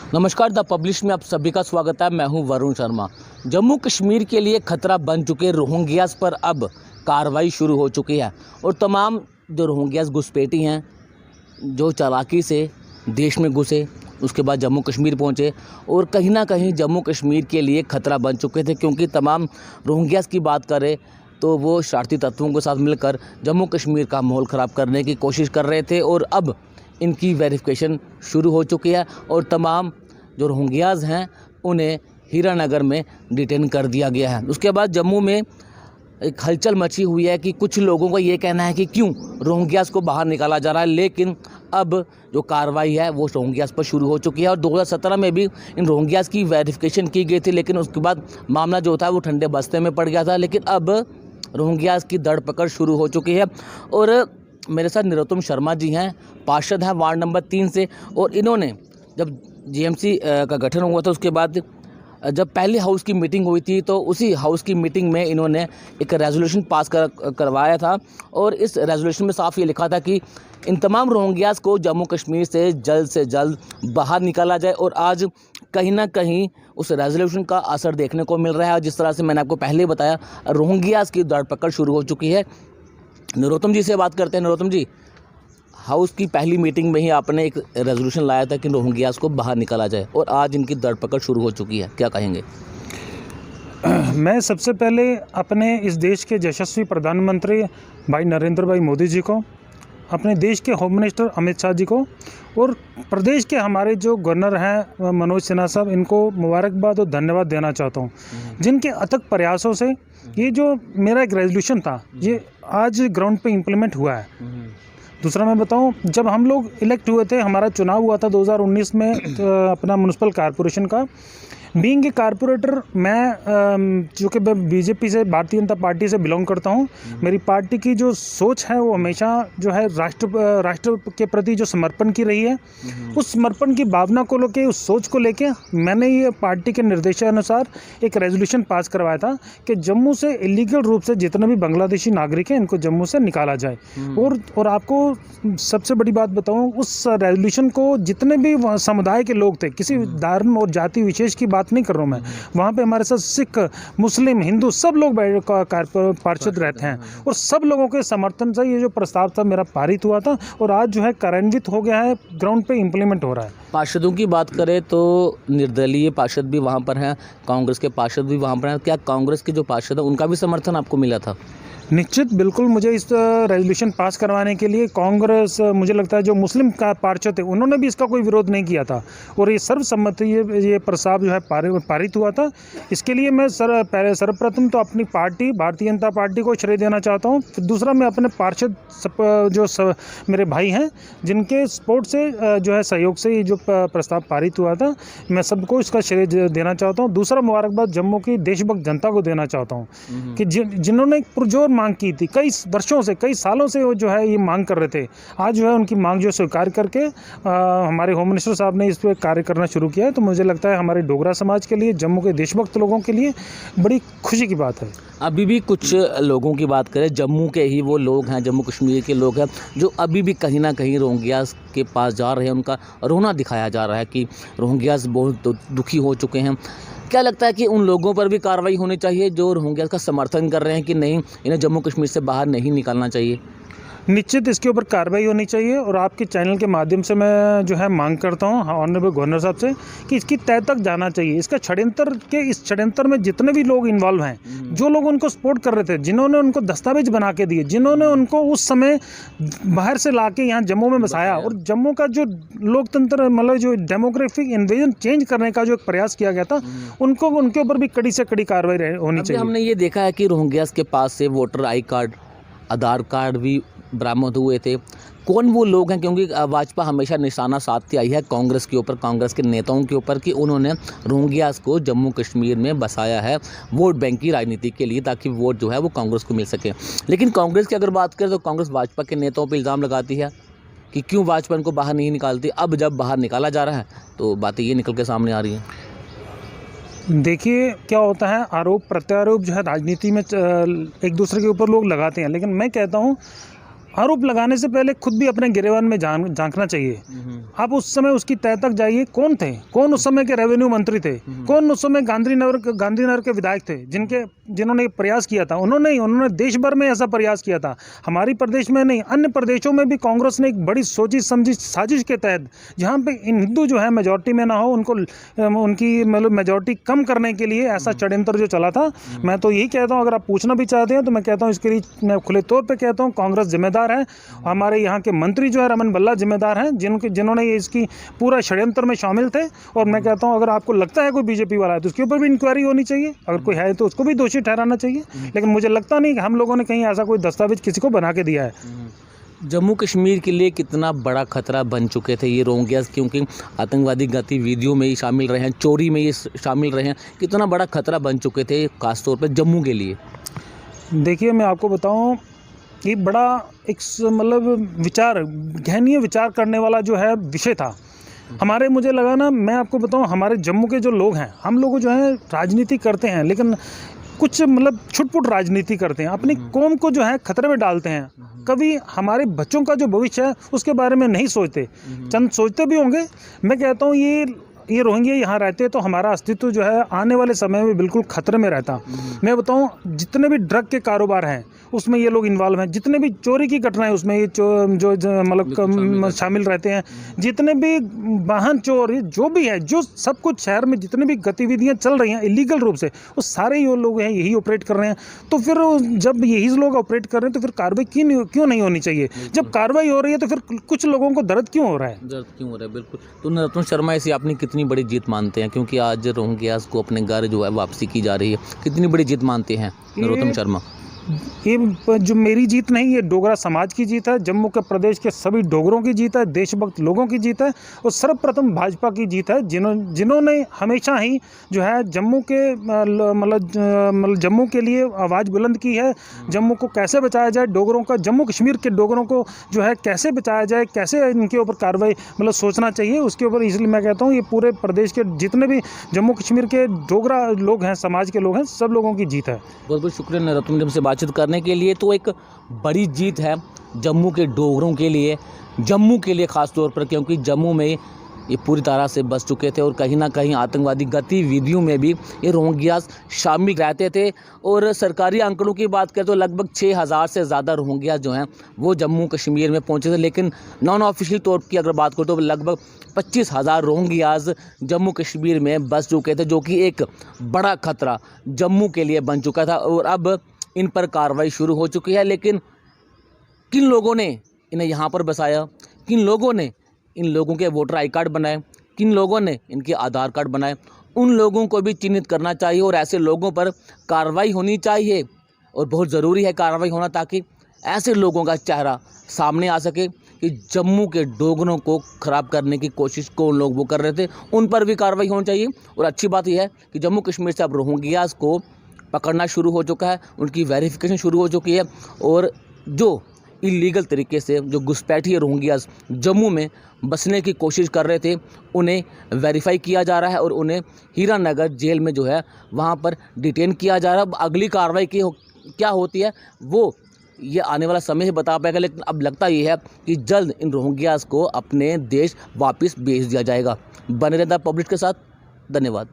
नमस्कार, the publish में आप सभी का स्वागत है। मैं हूं वरुण शर्मा। जम्मू कश्मीर के लिए खतरा बन चुके रोहिंग्यास पर अब कार्रवाई शुरू हो चुकी है और तमाम जो रोहिंग्यास घुसपैठी हैं, जो चालाकी से देश में घुसे, उसके बाद जम्मू कश्मीर पहुंचे और कहीं ना कहीं जम्मू कश्मीर के लिए खतरा बन चुके थे, क्योंकि तमाम रोहिंग्यास की बात करें तो वो शरारती तत्वों के साथ मिलकर जम्मू कश्मीर का माहौल ख़राब करने की कोशिश कर रहे थे और अब इनकी वेरिफिकेशन शुरू हो चुकी है और तमाम जो रोहिंग्यास हैं उन्हें हीरानगर में डिटेन कर दिया गया है। उसके बाद जम्मू में एक हलचल मची हुई है कि कुछ लोगों का ये कहना है कि क्यों रोहिंग्यास को बाहर निकाला जा रहा है, लेकिन अब जो कार्रवाई है वो रोहिंग्यास पर शुरू हो चुकी है और 2017 में भी इन रोहिंग्यास की वेरिफिकेशन की गई थी, लेकिन उसके बाद मामला जो था वो ठंडे बस्ते में पड़ गया था। लेकिन अब रोहिंग्यास की धड़ पकड़ शुरू हो चुकी है और मेरे साथ नरोत्तम शर्मा जी हैं, पार्षद हैं वार्ड नंबर 3 से, और इन्होंने जब जीएमसी का गठन हुआ था उसके बाद जब पहली हाउस की मीटिंग हुई थी तो उसी हाउस की मीटिंग में इन्होंने एक रेजोल्यूशन पास करवाया था और इस रेजोल्यूशन में साफ ये लिखा था कि इन तमाम रोहिंग्यास को जम्मू कश्मीर से जल्द बाहर निकाला जाए। और आज कहीं ना कहीं उस रेजोल्यूशन का असर देखने को मिल रहा है। जिस तरह से मैंने आपको पहले बताया, रोहिंग्यास की धर पकड़ शुरू हो चुकी है। नरोत्तम जी से बात करते हैं। नरोत्तम जी, हाउस की पहली मीटिंग में ही आपने एक रेजोल्यूशन लाया था कि रोहिंग्यास को बाहर निकाला जाए और आज इनकी धरपकड़ शुरू हो चुकी है, क्या कहेंगे? मैं सबसे पहले अपने इस देश के यशस्वी प्रधानमंत्री भाई नरेंद्र भाई मोदी जी को, अपने देश के होम मिनिस्टर अमित शाह जी को और प्रदेश के हमारे जो गवर्नर हैं मनोज सिन्हा साहब, इनको मुबारकबाद और धन्यवाद देना चाहता हूँ, जिनके अथक प्रयासों से ये जो मेरा एक रेजोल्यूशन था ये आज ग्राउंड पे इम्प्लीमेंट हुआ है। दूसरा मैं बताऊं, जब हम लोग इलेक्ट हुए थे, हमारा चुनाव हुआ था 2019 में अपना म्यूनसिपल कॉरपोरेशन का, बीइंग ए कारपोरेटर मैं जो कि बीजेपी से, भारतीय जनता पार्टी से बिलोंग करता हूं, मेरी पार्टी की जो सोच है वो हमेशा जो है राष्ट्र के प्रति जो समर्पण की रही है, उस समर्पण की भावना को लेके, उस सोच को लेके मैंने ये पार्टी के निर्देशानुसार एक रेजोल्यूशन पास करवाया था कि जम्मू से इलीगल रूप से जितने भी बांग्लादेशी नागरिक हैं इनको जम्मू से निकाला जाए। और आपको सबसे बड़ी बात बताऊँ, उस रेजोल्यूशन को जितने भी समुदाय के लोग थे, किसी धर्म और जाति विशेष की बात नहीं कर रहा हूँ मैं, वहाँ पे हमारे साथ सिख, मुस्लिम, हिंदू सब लोग पार्षद रहते हैं और सब लोगों के समर्थन से ये जो प्रस्ताव था मेरा पारित हुआ था और आज जो है कार्यान्वित हो गया है, ग्राउंड पे इम्प्लीमेंट हो रहा है। पार्षदों की बात करें तो निर्दलीय पार्षद भी वहाँ पर हैं, कांग्रेस के पार्षद भी वहाँ पर हैं। क्या कांग्रेस के जो पार्षद हैं उनका भी समर्थन आपको मिला था? निश्चित, बिल्कुल। मुझे इस रेजोल्यूशन पास करवाने के लिए कांग्रेस, मुझे लगता है जो मुस्लिम का पार्षद थे उन्होंने भी इसका कोई विरोध नहीं किया था और ये सर्वसम्मति ये प्रस्ताव जो है पारित हुआ था। इसके लिए मैं सर्वप्रथम तो अपनी पार्टी भारतीय जनता पार्टी को श्रेय देना चाहता हूँ। फिर दूसरा मैं अपने पार्षद जो मेरे भाई हैं जिनके सपोर्ट से जो है सहयोग से ये जो प्रस्ताव पारित हुआ था, मैं सबको इसका श्रेय देना चाहता हूँ। दूसरा मुबारकबाद जम्मू की देशभक्त जनता को देना चाहता हूँ कि जिन्होंने पुरजोर मांग की थी, कई वर्षों से, कई सालों से वो जो है ये मांग कर रहे थे, आज जो है उनकी मांग जो स्वीकार करके हमारे होम मिनिस्टर साहब ने इस पर कार्य करना शुरू किया है। तो मुझे लगता है हमारे डोगरा समाज के लिए, जम्मू के देशभक्त लोगों के लिए बड़ी खुशी की बात है। अभी भी कुछ लोगों की बात करें, जम्मू के ही वो लोग हैं, जम्मू कश्मीर के लोग हैं जो अभी भी कहीं ना कहीं रोहिंग्यास के पास जा रहे हैं, उनका रोना दिखाया जा रहा है कि रोहिंग्यास बहुत दुखी हो चुके हैं। क्या लगता है कि उन लोगों पर भी कार्रवाई होनी चाहिए जो रोहिंग्यास का समर्थन कर रहे हैं कि नहीं, इन्हें जम्मू कश्मीर से बाहर नहीं निकालना चाहिए? निश्चित इसके ऊपर कार्रवाई होनी चाहिए और आपके चैनल के माध्यम से मैं जो है मांग करता हूँ ऑनरेबल गवर्नर साहब से कि इसकी तय तक जाना चाहिए। इसका इस षड्यंत्र में जितने भी लोग इन्वॉल्व हैं, जो लोग उनको सपोर्ट कर रहे थे, जिन्होंने उनको दस्तावेज बना के दिए, जिन्होंने उनको उस समय बाहर से ला के यहाँ जम्मू में बसाया और जम्मू का जो लोकतंत्र, मतलब जो डेमोग्राफिक इन्वेजन चेंज करने का जो एक प्रयास किया गया था, उनके ऊपर भी कड़ी से कड़ी कार्रवाई होनी चाहिए। हमने ये देखा है कि रोहिंग्यास के पास से voter I card, Aadhaar card भी बरामद हुए थे। कौन वो लोग हैं, क्योंकि भाजपा हमेशा निशाना साधती आई है कांग्रेस के ऊपर, कांग्रेस के नेताओं के ऊपर कि उन्होंने रोहिंग्यास को जम्मू कश्मीर में बसाया है वोट बैंक की राजनीति के लिए, ताकि वोट जो है वो कांग्रेस को मिल सके। लेकिन कांग्रेस की अगर बात करें तो कांग्रेस भाजपा के नेताओं पर इल्ज़ाम लगाती है कि क्यों भाजपा इनको बाहर नहीं निकालती। अब जब बाहर निकाला जा रहा है तो बातें ये निकल के सामने आ रही हैं। देखिए क्या होता है, आरोप प्रत्यारोप जो है राजनीति में एक दूसरे के ऊपर लोग लगाते हैं, लेकिन मैं कहता हूँ आरोप लगाने से पहले खुद भी अपने गिरेबान में झांकना चाहिए। आप उस समय उसकी तह तक जाइए, कौन थे, कौन उस समय के रेवेन्यू मंत्री थे, कौन उस समय गांधीनगर के विधायक थे जिन्होंने प्रयास किया था। उन्होंने देश भर में ऐसा प्रयास किया था, हमारी प्रदेश में नहीं, अन्य प्रदेशों में भी कांग्रेस ने एक बड़ी सोची समझी साजिश के तहत, जहाँ पे हिंदू जो है मेजॉरिटी में ना हो, उनको उनकी मतलब मेजॉरिटी कम करने के लिए ऐसा षड्यंत्र जो चला था। मैं तो यही कहता हूँ, अगर आप पूछना भी चाहते हैं तो मैं कहता हूँ, इसके लिए मैं खुले तौर पे कहता हूँ कांग्रेस जिम्मेदार है। हमारे यहाँ के मंत्री जो है रमन भल्ला जिम्मेदार हैं, जिन्होंने ये इसकी पूरा षड्यंत्र में शामिल थे। और मैं कहता हूँ, अगर आपको लगता है कोई बीजेपी वाला है तो उसके ऊपर भी इंक्वायरी होनी चाहिए, अगर कोई है तो उसको भी दोषी ठहराना चाहिए। लेकिन मुझे लगता नहीं कि हम लोगों ने कहीं ऐसा कोई दस्तावेज किसी को बना के दिया है। जम्मू कश्मीर के लिए कितना बड़ा खतरा बन चुके थे ये रोहिंग्यास, क्योंकि आतंकवादी गतिविधियों में ही शामिल रहे हैं, चोरी में ये शामिल रहे हैं, कितना बड़ा खतरा बन चुके थे खासतौर पर जम्मू के लिए? देखिए, मैं आपको बताऊं, ये बड़ा एक मतलब गहनीय विचार करने वाला जो है विषय था हमारे। मुझे लगा ना, मैं आपको बताऊं, हमारे जम्मू के जो लोग हैं, हम लोग जो है राजनीति करते हैं, लेकिन कुछ मतलब छुटपुट राजनीति करते हैं, अपनी कौम को जो है खतरे में डालते हैं। कभी हमारे बच्चों का जो भविष्य है उसके बारे में नहीं सोचते, चंद सोचते भी होंगे। मैं कहता हूँ, ये रोहिंग्या यहाँ रहते तो हमारा अस्तित्व जो है आने वाले समय में बिल्कुल खतरे में रहता। मैं बताऊँ, जितने भी ड्रग के कारोबार हैं उसमें ये लोग इन्वॉल्व हैं, जितने भी चोरी की घटनाएं उसमें ये जो मतलब शामिल रहते हैं, जितने भी वाहन चोर जो भी है, जो सब कुछ शहर में जितने भी गतिविधियां चल रही हैं इलीगल रूप से, वो सारे ये लोग हैं, यही ऑपरेट कर रहे हैं। तो फिर जब यही लोग ऑपरेट कर रहे हैं तो फिर कार्रवाई क्यों नहीं होनी चाहिए? जब कार्रवाई हो रही है तो फिर कुछ लोगों को दर्द क्यों हो रहा है? दर्द क्यों हो रहा है, बिल्कुल। तो नरोत्तम शर्मा, इसे आपने कितनी बड़ी जीत मानते हैं, क्योंकि आज रोहिंग्यास को अपने घर जो है वापसी की जा रही है, कितनी बड़ी जीत मानते हैं नरोत्तम शर्मा? ये जो मेरी जीत नहीं, ये डोगरा समाज की जीत है, जम्मू के प्रदेश के सभी डोगरों की जीत है, देशभक्त लोगों की जीत है, और सर्वप्रथम भाजपा की जीत है, जिन्होंने हमेशा ही जो है जम्मू के मतलब जम्मू के लिए आवाज़ बुलंद की है। जम्मू को कैसे बचाया जाए, डोगरों का, जम्मू कश्मीर के डोगरों को जो है कैसे बचाया जाए, कैसे इनके ऊपर कार्रवाई मतलब सोचना चाहिए उसके ऊपर। इसलिए मैं कहता हूँ, ये पूरे प्रदेश के जितने भी जम्मू कश्मीर के डोगरा लोग हैं, समाज के लोग हैं, सब लोगों की जीत है। बहुत बहुत शुक्रिया नरोत्तम जी से बातचीत करने के लिए। तो एक बड़ी जीत है जम्मू के डोगरों के लिए, जम्मू के लिए ख़ास तौर पर, क्योंकि जम्मू में ये पूरी तरह से बस चुके थे और कहीं ना कहीं आतंकवादी गतिविधियों में भी ये रोहिंग्यास शामिल रहते थे। और सरकारी आंकड़ों की बात करें तो लगभग 6000 से ज़्यादा रोहिंग्यास जो हैं वो जम्मू कश्मीर में पहुंचे थे, लेकिन नॉन ऑफिशियल तौर की अगर बात करें तो लगभग 25,000 रोहिंग्यास जम्मू कश्मीर में बस चुके थे, जो कि एक बड़ा खतरा जम्मू के लिए बन चुका था। और अब इन पर कार्रवाई शुरू हो चुकी है, लेकिन किन लोगों ने इन्हें यहाँ पर बसाया, किन लोगों ने इन लोगों के वोटर आई कार्ड बनाए, किन लोगों ने इनके आधार कार्ड बनाए, उन लोगों को भी चिन्हित करना चाहिए और ऐसे लोगों पर कार्रवाई होनी चाहिए। और बहुत ज़रूरी है कार्रवाई होना, ताकि ऐसे लोगों का चेहरा सामने आ सके कि जम्मू के डोगरों को ख़राब करने की कोशिश को उन लोग वो कर रहे थे, उन पर भी कार्रवाई होनी चाहिए। और अच्छी बात यह है कि जम्मू कश्मीर से अब रोहिंग्यास को पकड़ना शुरू हो चुका है, उनकी वेरिफिकेशन शुरू हो चुकी है, और जो इलीगल तरीके से जो घुसपैठिए रोहिंग्यास जम्मू में बसने की कोशिश कर रहे थे उन्हें वेरीफाई किया जा रहा है और उन्हें हीरानगर जेल में जो है वहाँ पर डिटेन किया जा रहा है। अब अगली कार्रवाई क्या होती है वो ये आने वाला समय ही बता पाएगा, लेकिन अब लगता ये है कि जल्द इन रोहिंग्यास को अपने देश वापस भेज दिया जाएगा। बने रहना पब्लिक के साथ। धन्यवाद।